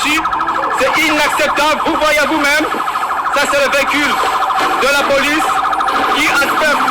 ici, c'est inacceptable. Vous voyez vous-même, ça c'est le véhicule de la police qui asperge.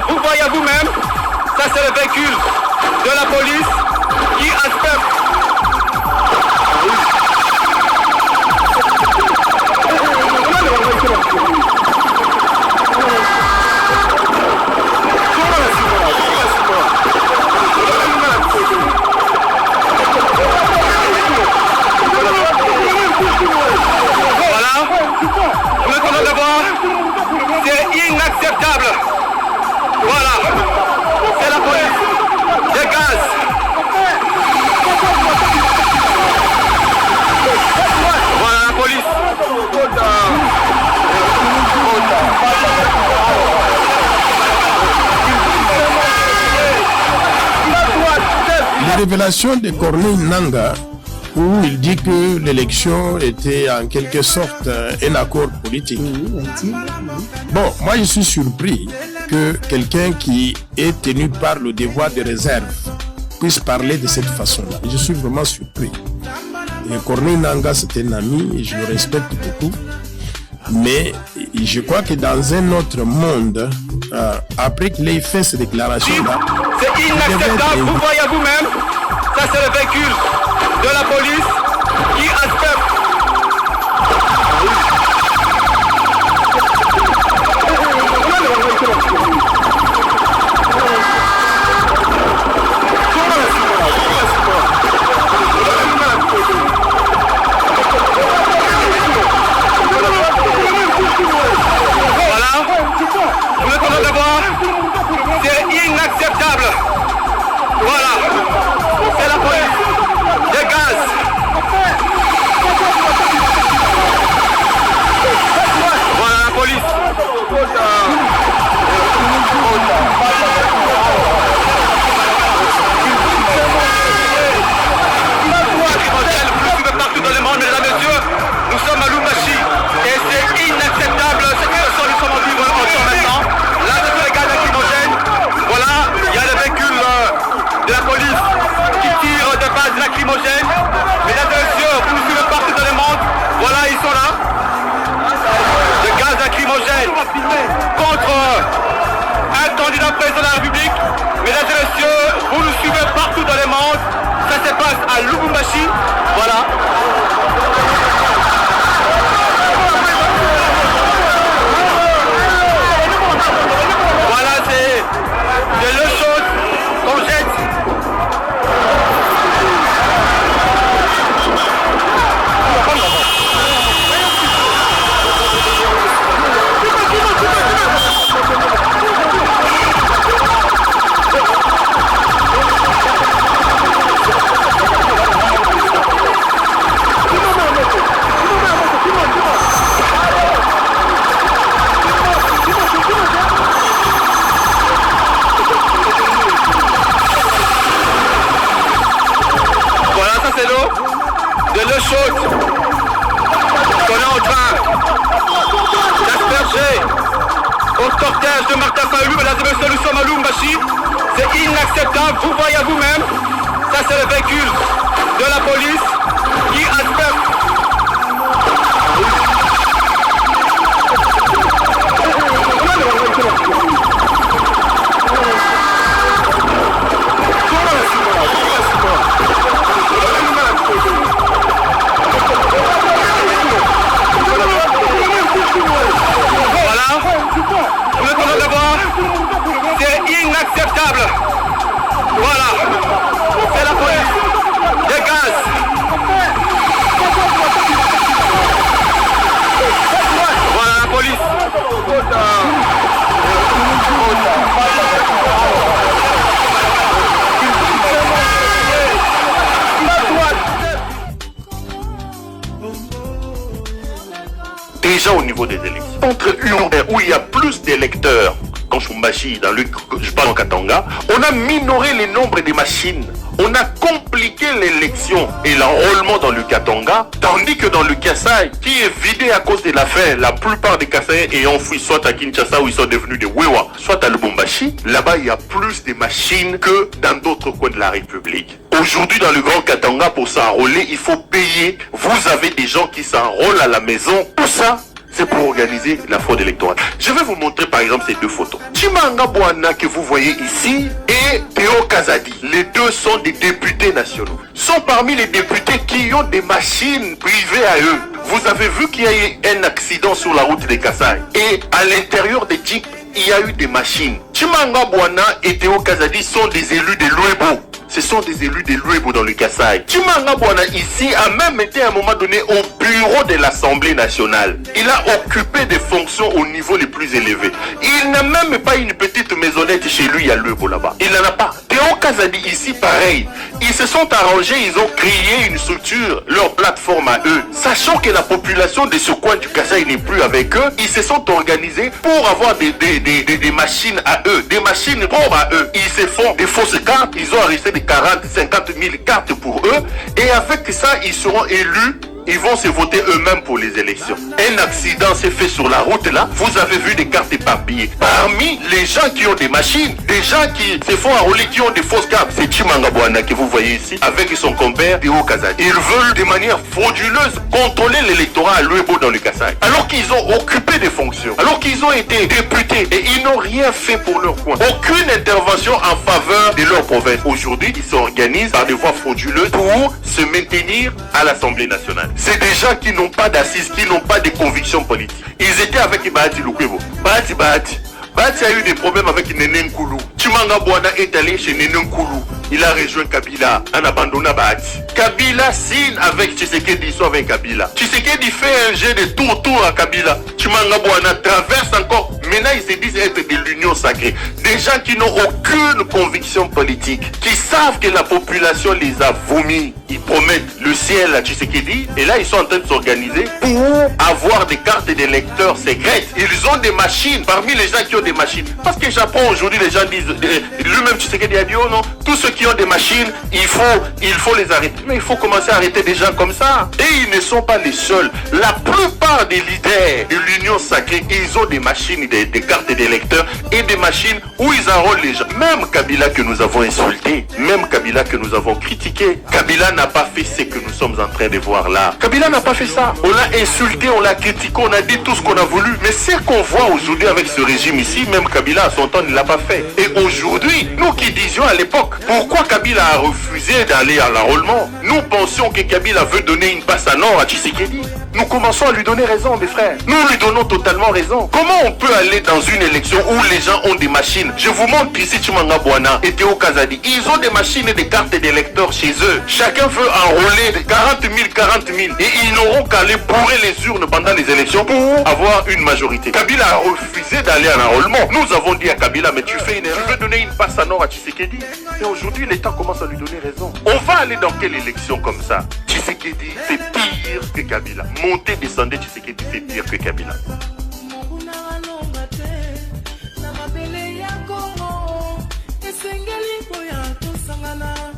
Vous voyez vous-même, ça c'est le véhicule de la police qui asperge. Voilà, maintenant d'abord, c'est inacceptable. Voilà, c'est la police, des gaz. Voilà la police. Les révélations de Corneille Nangaa, où il dit que l'élection était en quelque sorte un accord politique. Bon, moi je suis surpris que quelqu'un qui est tenu par le devoir de réserve puisse parler de cette façon-là. Je suis vraiment surpris. Et Corneille Nangaa, c'est un ami, et je le respecte beaucoup. Mais je crois que dans un autre monde, après qu'il ait fait ces déclarations-là... C'est inacceptable, vous voyez vous-même, ça c'est le véhicule de la police qui asperge. C'est inacceptable. Voilà, c'est la police, des gaz. chaude qu'on est en train d'asperger au cortège de Martin Fayulu, mesdames et messieurs, nous sommes à Lubumbashi. C'est inacceptable, vous voyez vous-même, ça c'est le véhicule de la police qui asperge. Inacceptable. Voilà. C'est la police. Des gaz. Voilà la police. Déjà au niveau des élections, entre urbains où il y a plus d'électeurs qu'en Shumbashi, je parle en Katanga, on a minoré le nombre de machines. On a compliqué l'élection et l'enrôlement dans le Katanga, tandis que dans le Kasaï, qui est vidé à cause de la faim, la plupart des Kasaïens ayant fui soit à Kinshasa où ils sont devenus des Wewa, soit à Lubumbashi, là-bas il y a plus de machines que dans d'autres coins de la République. Aujourd'hui dans le Grand Katanga, pour s'enrôler, il faut payer. Vous avez des gens qui s'enrôlent à la maison. Tout ça, c'est pour organiser la fraude électorale. Je vais vous montrer par exemple ces deux photos. Chimanga Bouana que vous voyez ici et Théo Kazadi. Les deux sont des députés nationaux. Sont parmi les députés qui ont des machines privées à eux. Vous avez vu qu'il y a eu un accident sur la route des Kasaï. Et à l'intérieur des jeeps, il y a eu des machines. Chimanga Bouana et Théo Kazadi sont des élus de Luebo. Ce sont des élus de Luebo dans le Kasaï. Chimanga Bouana ici a même été à un moment donné au bureau de l'Assemblée nationale. Il a occupé des fonctions au niveau les plus élevés. Il n'a même pas une petite maisonnette chez lui à Luebo là-bas. Il n'en a pas. Théo Kazadi ici pareil. Ils se sont arrangés, ils ont créé une structure, leur plateforme à eux. Sachant que la population de ce coin du Kasaï n'est plus avec eux, ils se sont organisés pour avoir des machines à eux, des machines propres à eux. Ils se font des fausses cartes, ils ont arrêté des 40, 50 000 cartes pour eux. Et avec ça, ils seront élus. Ils vont se voter eux-mêmes pour les élections. Un accident s'est fait sur la route là. Vous avez vu des cartes éparpillées. Parmi les gens qui ont des machines, des gens qui se font enrôler, qui ont des fausses cartes, c'est Chimanga Bouana que vous voyez ici avec son compère Théo Kazadi. Ils veulent de manière frauduleuse contrôler l'électorat à Luebo dans le Kasaï. Alors qu'ils ont occupé des fonctions, alors qu'ils ont été députés et ils n'ont rien fait pour leur coin. Aucune intervention en faveur de leur province. Aujourd'hui, ils s'organisent par des voies frauduleuses pour se maintenir à l'Assemblée nationale. C'est des gens qui n'ont pas d'assises, qui n'ont pas de convictions politiques. Ils étaient avec Bahati Lukwebo. Bahati a eu des problèmes avec Nene Nkoulou. Chimanga Bouana est allé chez Nene Nkoulou. Il a rejoint Kabila en abandonnant Bahati. Kabila signe avec Tshisekedi, soit avec Kabila. Tshisekedi fait un jeu de tour à Kabila. Chimanga Bouana traverse encore. Maintenant, ils se disent être de l'union sacrée. Des gens qui n'ont aucune conviction politique, qui savent que la population les a vomis. Ils promettent le ciel à Tshisekedi. Et là, ils sont en train de s'organiser pour avoir des cartes d'électeurs secrètes. Ils ont des machines, parmi les gens qui ont des machines. Parce que j'apprends aujourd'hui, les gens disent, lui-même Tshisekedi a dit, oh non, tous ceux qui ont des machines, il faut les arrêter. Mais il faut commencer à arrêter des gens comme ça. Et ils ne sont pas les seuls. La plupart des leaders de l'union sacrée, ils ont des machines, des cartes d'électeurs et des machines où ils enrôlent les gens. Même Kabila que nous avons insulté, même Kabila que nous avons critiqué, Kabila n'a pas fait ce que nous sommes en train de voir là. Kabila n'a pas fait ça. On l'a insulté, on l'a critiqué, on a dit tout ce qu'on a voulu. Mais ce qu'on voit aujourd'hui avec ce régime ici, même Kabila à son temps ne l'a pas fait. Et aujourd'hui, nous qui disions à l'époque, pourquoi Kabila a refusé d'aller à l'enrôlement? Nous pensions que Kabila veut donner une passe à Nord à Tshisekedi. Nous commençons à lui donner raison, mes frères. Nous lui donnons totalement raison. Comment on peut aller dans une élection où les gens ont des machines? Je vous montre ici Chimanga Bouana et Théo Kazadi. Ils ont des machines et des cartes d'électeurs chez eux. Chacun veut enrôler 40 000. Et ils n'auront qu'à aller bourrer les urnes pendant les élections pour avoir une majorité. Kabila a refusé d'aller à l'enrôlement. Nous avons dit à Kabila, mais tu fais une erreur. Tu veux donner une passe à Nord à Tshisekedi. Et aujourd'hui, l'État commence à lui donner raison. On va aller dans quelle élection comme ça? Tshisekedi, c'est pire que Kabila. Monter, descendre, Tshisekedi, c'est pire que Kabila.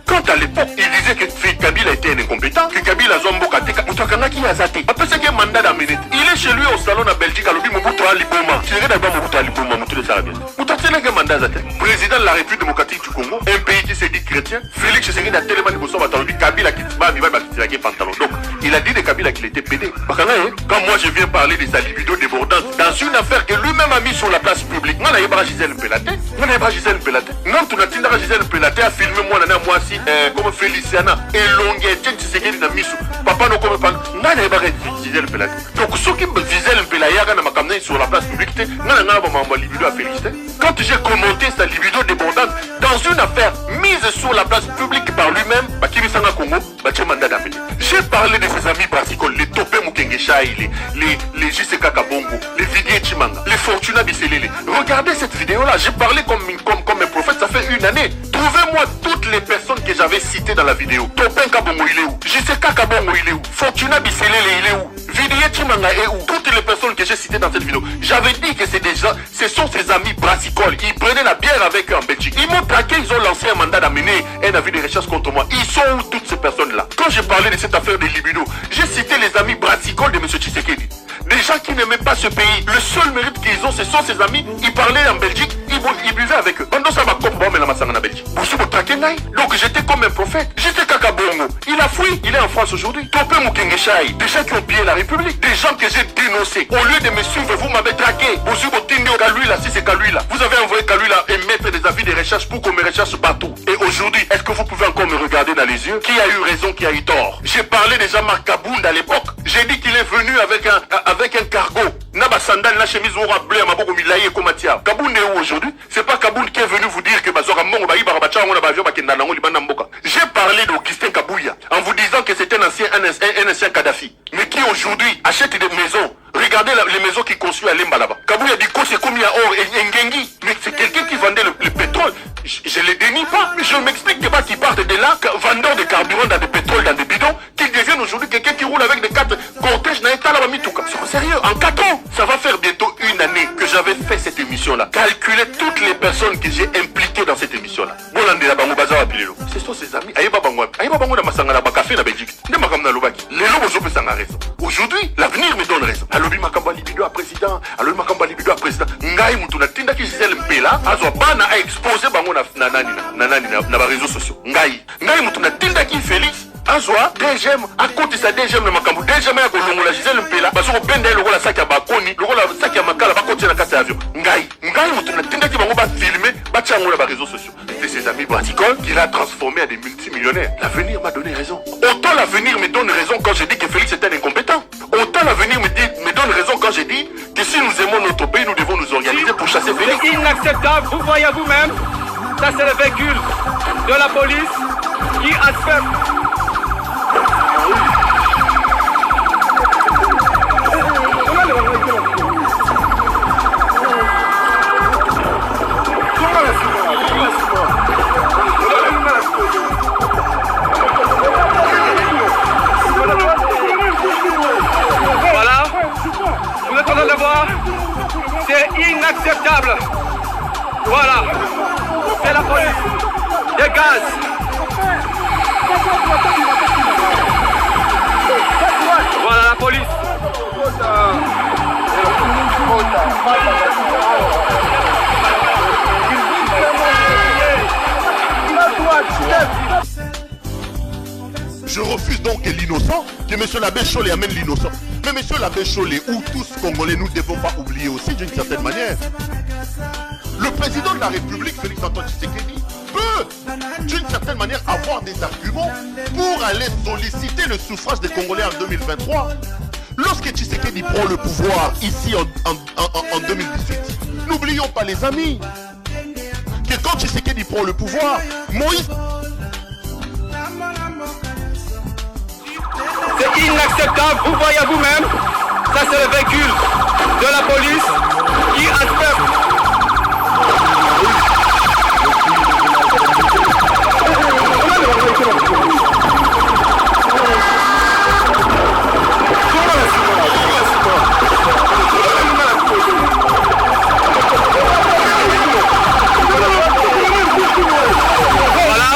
Quand à l'époque, il disait que Kabila était un incompétent, que Kabila Zomboka Teka, Moutakangaki Azate. Après c'est un mandat d'amener. Il est chez lui au salon en Belgique, à l'Obi Mobutu Aliboma. Tu regardes d'abord Mobutu Aliboma, Mobutu de Sarabia. Moutakangaki un mandat Azate. Président de la République démocratique du Congo, un pays qui se dit chrétien, Félix Tshisekedi a tellement de bossons, Kabila qui se bat, il va tirer pantalon. Donc, il a dit de Kabila qu'il était pédé. Quand moi je viens parler de sa libido débordante dans une affaire que lui-même a mis sur la place publique, moi, je n'ai Gisèle Pelate. Non, tu n'as pas Gisèle Pelate a filmé moi, moi aussi, comme Feliciana, et Longue, Tshisekedi na misu. Papa ne comme pas. Non, je n'ai pas Gisèle Pelate. Donc, ceux qui me Gisèle Pelate sur la place publique, libido à féliciter. Quand j'ai commenté sa libido débordante dans une affaire mise sur la place publique par lui-même, j'ai parlé de ses amis brassicoles, les Topé Mukengeshaï, les JCK Kabongo, les Vidier Chimanga, les Fortuna Bisselele. Regardez cette vidéo-là, j'ai parlé comme un prophète, ça fait une année. Trouvez-moi toutes les personnes que j'avais citées dans la vidéo. Topé Kabongo, il est où? JCK Kabongo, il est où? Fortuna Bisselele, il est où? Vidier Chimanga est où? Toutes les personnes que j'ai citées dans cette vidéo. J'avais dit que ce sont ses amis brassicoles. Ils prenaient la bière avec eux en Belgique. Ils m'ont traqué, ils ont lancé un mandat d'amener un avis de recherche contre moi. Ils sont où toutes ces personnes-là? Quand j'ai parlé de cette affaire de libido, j'ai cité les amis brassicoles de M. Tshisekedi. Des gens qui n'aimaient pas ce pays. Le seul mérite qu'ils ont, ce sont ses amis. Ils parlaient en Belgique, ils buvaient avec eux. Pendant ça, en Belgique. Donc j'étais comme un prophète. J'étais Kakabongo. Il a fui, il est en France aujourd'hui. Topé Mukengeshaï. Des gens qui ont pillé la République. Des gens que j'ai dénoncés. Au lieu de me suivre, vous m'avez traqué. Vous avez envoyé Kalula émettre des avis de recherche pour qu'on me recherche partout. Et aujourd'hui, est-ce que vous pouvez encore me regarder dans les yeux? Qui a eu raison, qui a eu tort? J'ai parlé de Jean-Marc Kabound à l'époque. J'ai dit qu'il est venu avec un cargo. Naba sandal, la chemise aura bleu, ma boko milaye komatia. Kabound est où aujourd'hui? C'est pas Kabound qui est venu vous dire que j'ai parlé d'Augustin Kabouya en vous disant que c'était un ancien Kadhafi, mais qui aujourd'hui achète des maisons. Regardez les maisons qu'il construit à Lemba là-bas. Kabouya dit que c'est combien or et Ngengi. Mais c'est quelqu'un qui vendait le pétrole. Je ne le dénie pas. Mais je m'explique pas qu'il parte de là, vendeur de carburant dans des pétroles, dans des bidons, qu'il devienne aujourd'hui quelqu'un qui roule avec des cartes cortèges dans l'état là-bas. Sérieux, en 4 ans, ça va faire bientôt une année que j'avais fait cette émission-là. Calculer toutes les personnes que j'ai impliquées dans cette émission-là. Ce sont ses amis. Aujourd'hui, l'avenir me donne raison. Alobi Makamba libido à président. Alobi Makamba libido à président. Ngai mutuna tinda ki Gisèle Mpela. Azo bana a exposé bango na réseaux sociaux. Ngai mutuna tinda ki Félix. Azwa DGM à côté sa DGM na makambo DGM ya kolongola Gisèle Mpela baso ko benda lokola saki ya bakoni lokola saki ya makala bakoti na kasa avion. Ngai mutuna tinda ki bango ba filmer ba tchango na réseaux sociaux. De ses amis brassicoles qu'il a transformé à des multimillionnaires. L'avenir m'a donné raison. Autant l'avenir me donne raison quand je dis que Félix est un incompétent. Autant l'avenir me donne raison quand je dis que si nous aimons notre pays, nous devons nous organiser pour chasser Félix. C'est inacceptable, vous voyez vous-même. Ça c'est le véhicule de la police qui aspecte. C'est inacceptable. Voilà. C'est la police. Des gaz. Voilà la police. Je refuse donc que l'innocent, que M. l'abbé Cholé amène l'innocent. Mais M. l'abbé Cholé, ou tous Congolais, nous ne devons pas oublier aussi d'une certaine manière. Le président de la République, Félix Antoine Tshisekedi, peut d'une certaine manière avoir des arguments pour aller solliciter le suffrage des Congolais en 2023. Lorsque Tshisekedi prend le pouvoir ici en 2018, n'oublions pas les amis, que quand Tshisekedi prend le pouvoir, Moïse... C'est inacceptable, vous voyez vous-même. Ça c'est le véhicule de la police qui aspecte. Voilà.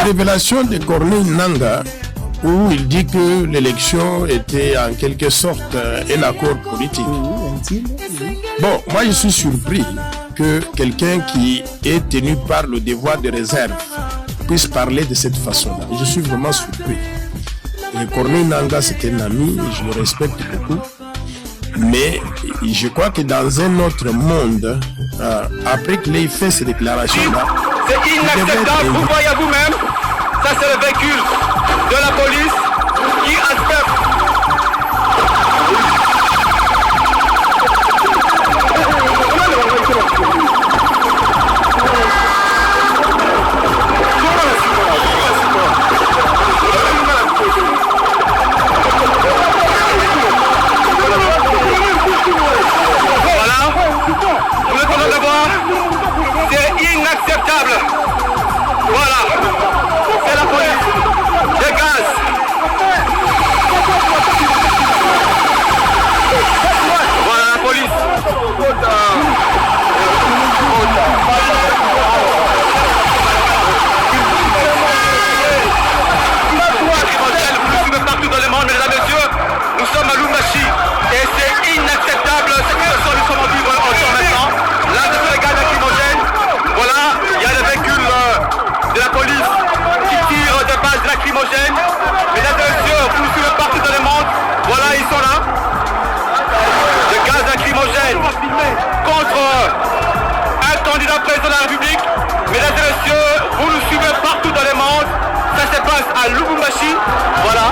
révélations de Corneille Nangaa, où il dit que l'élection était en quelque sorte un accord politique. Bon, moi je suis surpris que quelqu'un qui est tenu par le devoir de réserve puisse parler de cette façon-là. Je suis vraiment surpris. Et Corneille Nangaa, c'est un ami, je le respecte beaucoup. Mais je crois que dans un autre monde, après qu'il ait fait ces déclarations-là, c'est inacceptable, vous voyez vous-même, ça c'est le véhicule de la police qui asperge. Inacceptable. Voilà. C'est la police. Des gaz. Voilà la police. Partout dans le monde, mesdames et messieurs, nous sommes à Lubumbashi et c'est inacceptable cette situation nous sommes en vivre encore maintenant. Là, c'est les gaz lacrymogènes. Voilà, il y a le véhicule de la police qui tire des balles lacrymogènes. Mesdames et messieurs, vous nous suivez partout dans le monde. Voilà, ils sont là. Le gaz lacrymogène contre un candidat président de la République. Mesdames et messieurs, vous nous suivez partout dans le monde. Ça se passe à Lubumbashi. Voilà.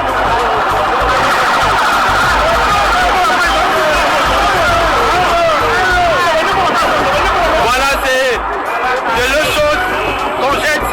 Voilà, c'est de l'eau chaude qu'on jette.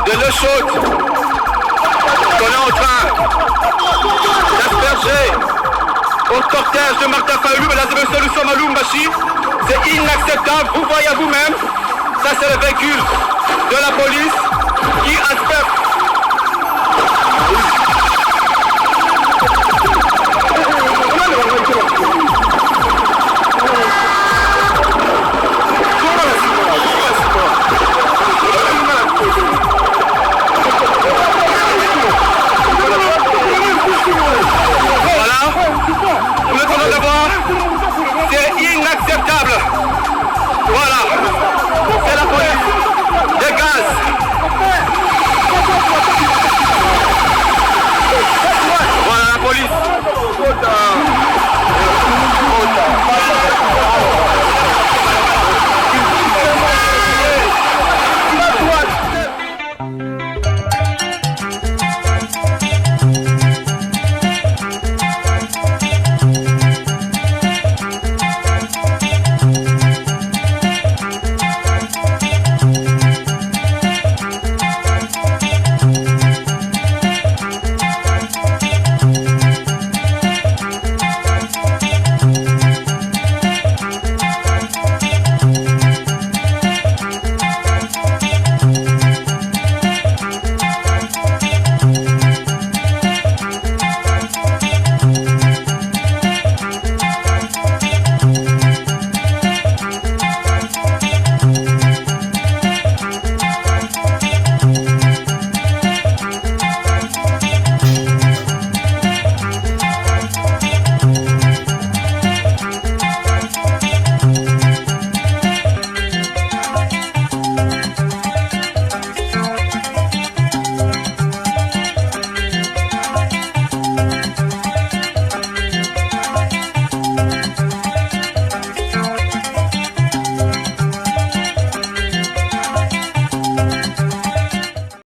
De l'eau chaude qu'on est en train d'asperger au cortège de Martin Fayulu. Mesdames et messieurs, nous sommes à Lubumbashi. C'est inacceptable, vous voyez vous-même. Ça c'est le véhicule de la police qui asperge.